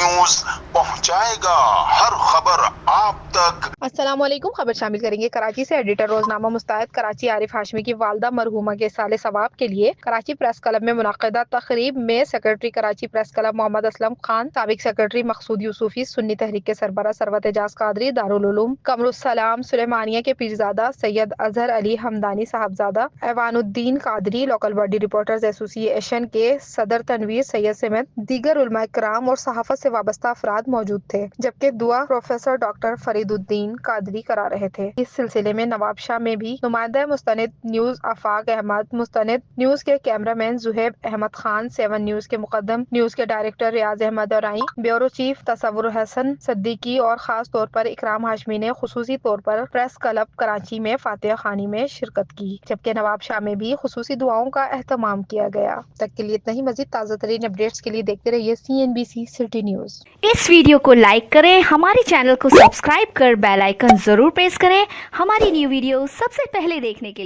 News पहुंचाएगा हर खबर आप तक। अस्सलाम वालेकुम। खबर शामिल करेंगे कराची से। एडिटर रोजनामा मुस्तैद कराची आरिफ हाशमी की वालदा मरहूमा के साले सवाब के लिए कराची प्रेस क्लब में मुनक़दा तकरीब में secretary Karachi press club Mohammad Aslam Khan, साबिक सेक्रेटरी मकसूद यूसुफी, सुन्नी तहरीक के सरबराह सरवत एजाज कादरी, दारुल उलूम कमरुस्सलाम सुलेमानिया के Pirzada Syed Azhar Ali Hamdani Sahibzada, Aiwanuddin Qadri, local body reporters association के सदर तनवीर सैयद समेत दीगर उलमा कराम और सहाफत से वाबस्ता अफराद मौजूद थे, जबकि दुआ प्रोफेसर डॉक्टर फरीदुद्दीन कादरी करा रहे थे। इस सिलसिले में नवाब शाह में भी नुमाइंदा मुस्तनिद न्यूज आफाक अहमद, मुस्तनिद न्यूज के कैमरामैन जुहैब अहमद खान, 7 न्यूज के मुकद्दम न्यूज के डायरेक्टर रियाज अहमद और ब्यूरो चीफ तसव्वुर हसन सिद्दीकी और खास तौर पर इकराम हाशमी ने खुसूसी तौर पर प्रेस क्लब कराची में फातिहा खानी में शिरकत की, जबकि नवाब शाह में भी खुसूसी दुआओं का एहतमाम किया गया। तक के लिए इतना ही। मजीद ताज़ा तरीन अपडेट्स के लिए देखते रहिए CNBC सिटी न्यूज। इस वीडियो को लाइक करें, हमारे चैनल को सब्सक्राइब कर बेल आइकन जरूर प्रेस करें हमारी न्यू वीडियो सबसे पहले देखने के लिए।